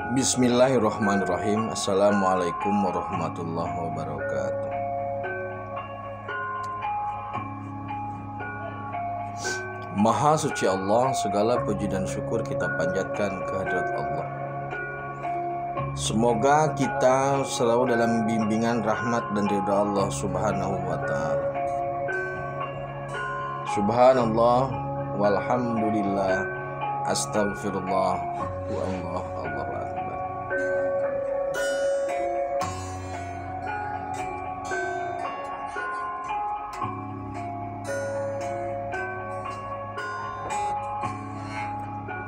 Bismillahirrahmanirrahim. Assalamualaikum warahmatullahi wabarakatuh. Maha suci Allah, segala puji dan syukur kita panjatkan kehadirat Allah. Semoga kita selalu dalam bimbingan rahmat dan ridha Allah Subhanahu wa ta'ala. Subhanallah walhamdulillah, astagfirullah wa Allah akbar.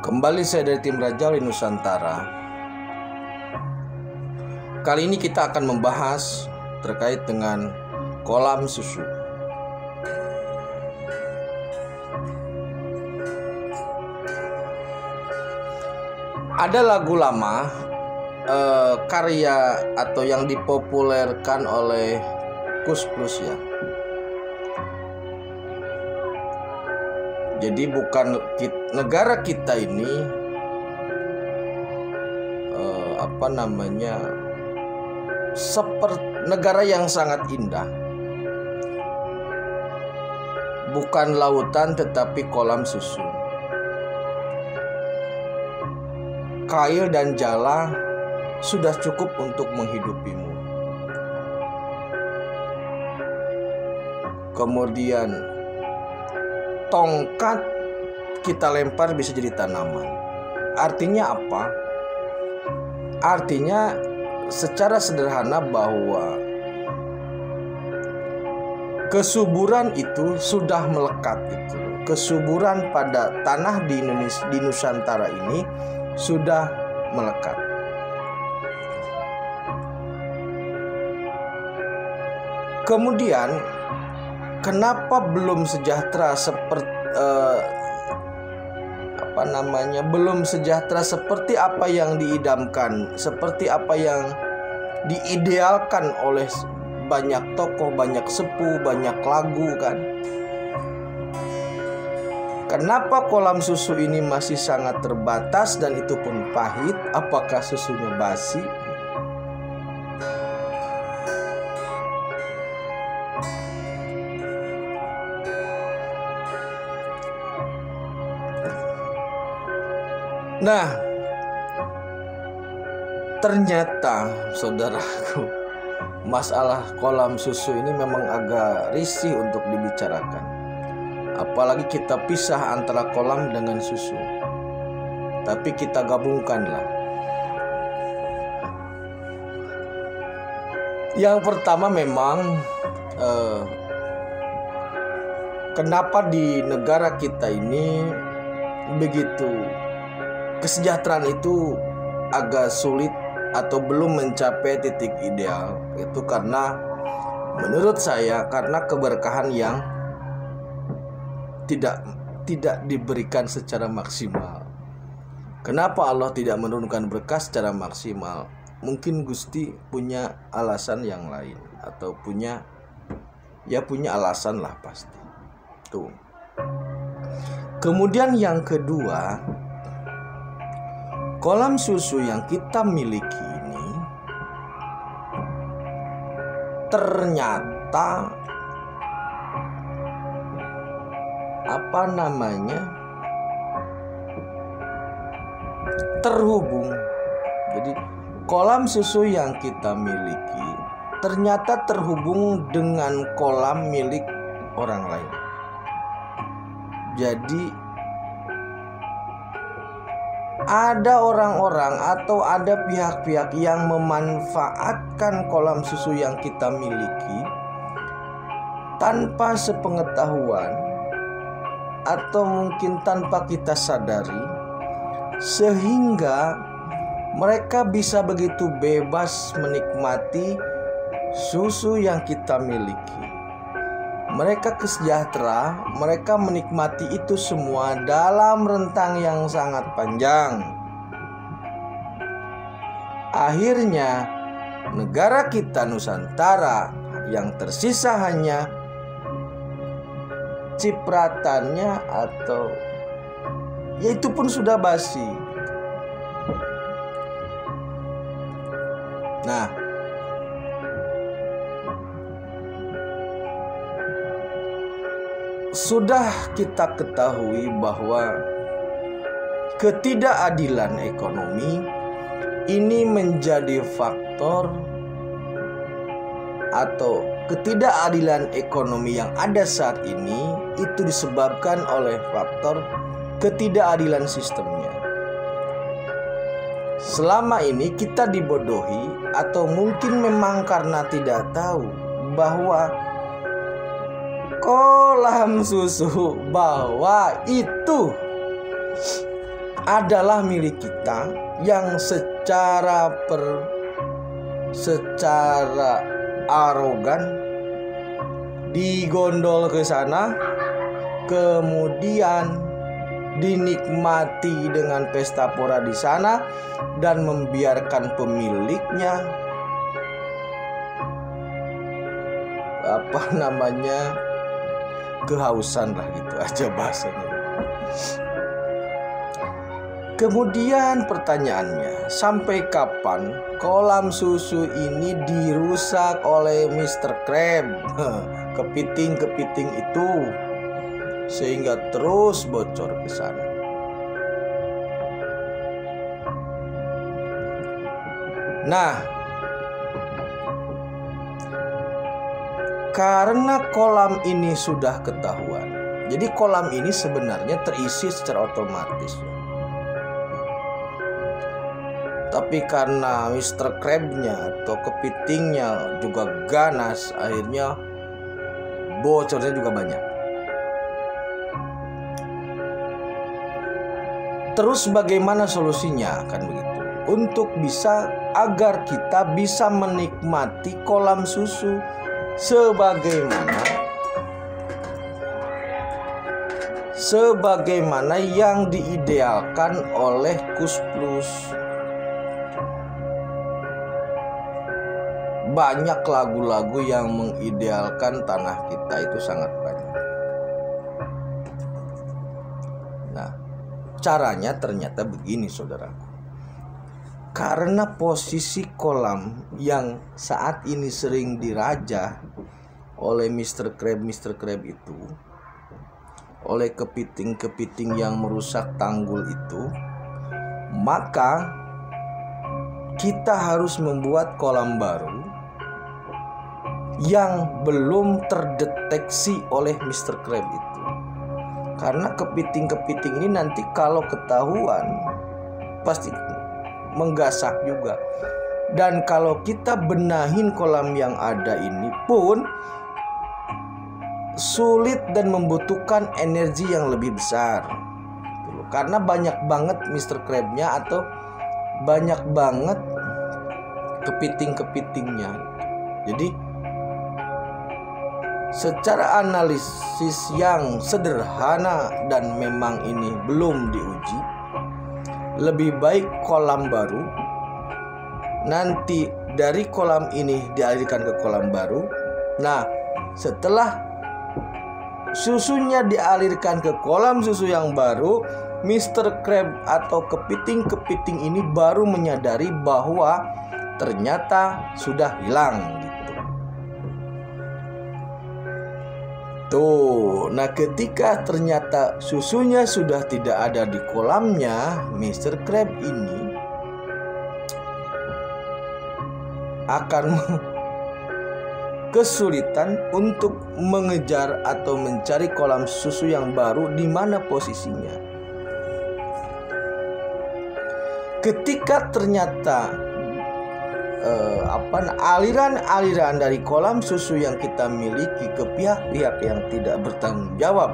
Kembali saya dari tim Raja Nusantara. Kali ini kita akan membahas terkait dengan kolam susu. Ada lagu lama karya atau yang dipopulerkan oleh Kus Plus ya. Jadi bukan negara kita ini seperti negara yang sangat indah. Bukan lautan tetapi kolam susu. Kail dan jala sudah cukup untuk menghidupimu. Kemudian tongkat kita lempar bisa jadi tanaman. Artinya apa? Artinya secara sederhana bahwa kesuburan itu sudah melekat gitu. Kesuburan pada tanah di Indonesia, di Nusantara ini sudah melekat. Kemudian kenapa belum sejahtera belum sejahtera seperti apa yang diidamkan, seperti apa yang diidealkan oleh banyak tokoh, banyak sepuh, banyak lagu kan? Kenapa kolam susu ini masih sangat terbatas dan itu pun pahit? Apakah susunya basi? Nah, ternyata saudaraku, masalah kolam susu ini memang agak risih untuk dibicarakan. Apalagi kita pisah antara kolam dengan susu. Tapi kita gabungkanlah. Yang pertama memang kenapa di negara kita ini begitu kesejahteraan itu agak sulit atau belum mencapai titik ideal. Itu karena menurut saya karena keberkahan yang tidak diberikan secara maksimal. Kenapa Allah tidak menurunkan berkah secara maksimal? Mungkin Gusti punya alasan yang lain atau punya alasan lah pasti. Tuh. Kemudian yang kedua, kolam susu yang kita miliki ini ternyata terhubung. Jadi kolam susu yang kita miliki ternyata terhubung dengan kolam milik orang lain. Jadi ada orang-orang atau ada pihak-pihak yang memanfaatkan kolam susu yang kita miliki tanpa sepengetahuan atau mungkin tanpa kita sadari, sehingga mereka bisa begitu bebas menikmati susu yang kita miliki. Mereka sejahtera, mereka menikmati itu semua dalam rentang yang sangat panjang. Akhirnya negara kita Nusantara yang tersisa hanya cipratannya atau ya itu pun sudah basi. Nah, sudah kita ketahui bahwa ketidakadilan ekonomi ini menjadi faktor, atau ketidakadilan ekonomi yang ada saat ini itu disebabkan oleh faktor ketidakadilan sistemnya. Selama ini kita dibodohi, atau mungkin memang karena tidak tahu bahwa kolam susu bawah itu adalah milik kita, yang secara arogan digondol ke sana, kemudian dinikmati dengan pesta pora di sana, dan membiarkan pemiliknya kehausan lah, gitu aja bahasanya. Kemudian pertanyaannya, sampai kapan kolam susu ini dirusak oleh Mr. Krab, kepiting-kepiting itu, sehingga terus bocor ke sana? Nah, karena kolam ini sudah ketahuan, jadi kolam ini sebenarnya terisi secara otomatis. Tapi karena Mr. Krabnya atau kepitingnya juga ganas, akhirnya bocornya juga banyak. Terus bagaimana solusinya? Kan begitu. Untuk agar kita bisa menikmati kolam susu sebagaimana yang diidealkan oleh Kus Plus. Banyak lagu-lagu yang mengidealkan tanah kita, itu sangat banyak. Nah, caranya ternyata begini, saudaraku. Karena posisi kolam yang saat ini sering dirajah oleh Mr. Krab itu, oleh kepiting-kepiting yang merusak tanggul itu, maka kita harus membuat kolam baru yang belum terdeteksi oleh Mr. Krab itu. Karena kepiting-kepiting ini nanti kalau ketahuan pasti menggasak juga. Dan kalau kita benahin kolam yang ada ini pun sulit dan membutuhkan energi yang lebih besar. Karena banyak banget Mr. Krabnya atau banyak banget kepiting-kepitingnya. Jadi secara analisis yang sederhana dan memang ini belum diuji, lebih baik kolam baru, nanti dari kolam ini dialirkan ke kolam baru. Nah, setelah susunya dialirkan ke kolam susu yang baru, Mr. Krab atau kepiting-kepiting ini baru menyadari bahwa ternyata sudah hilang gitu. Tuh, nah ketika ternyata susunya sudah tidak ada di kolamnya, Mr. Krab ini akan kesulitan untuk mengejar atau mencari kolam susu yang baru di mana posisinya. Ketika ternyata aliran-aliran dari kolam susu yang kita miliki ke pihak-pihak yang tidak bertanggung jawab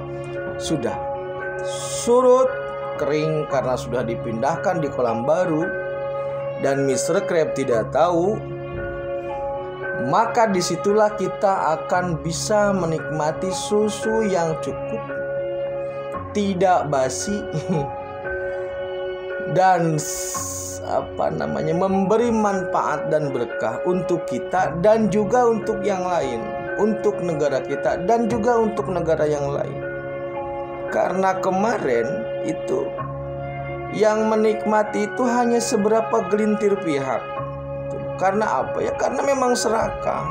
sudah surut kering karena sudah dipindahkan di kolam baru, dan Mr. Krab tidak tahu, maka disitulah kita akan bisa menikmati susu yang cukup, tidak basi, dan memberi manfaat dan berkah untuk kita dan juga untuk yang lain, untuk negara kita dan juga untuk negara yang lain. Karena kemarin itu yang menikmati itu hanya seberapa gelintir pihak. Karena apa ya? Karena memang serakah.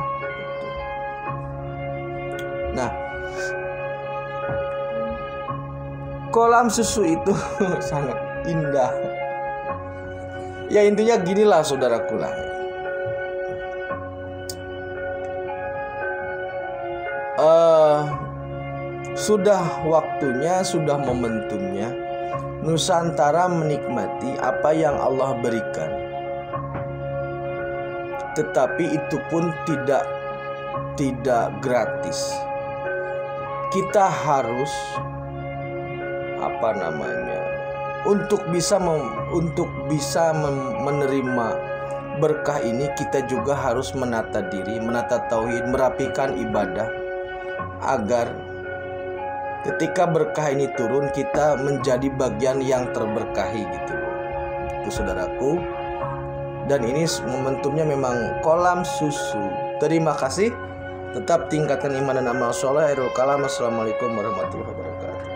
Nah, kolam susu itu sangat indah. Ya intinya ginilah saudaraku lah. Sudah waktunya, sudah momentumnya Nusantara menikmati apa yang Allah berikan. Tetapi itu pun tidak gratis. Kita harus untuk bisa menerima berkah ini, kita juga harus menata diri, menata tauhid, merapikan ibadah, agar ketika berkah ini turun, kita menjadi bagian yang terberkahi gitu. Itu saudaraku. Dan ini momentumnya memang kolam susu. Terima kasih. Tetap tingkatkan iman dan amal soleh. Akhirul kalam. Assalamualaikum warahmatullahi wabarakatuh.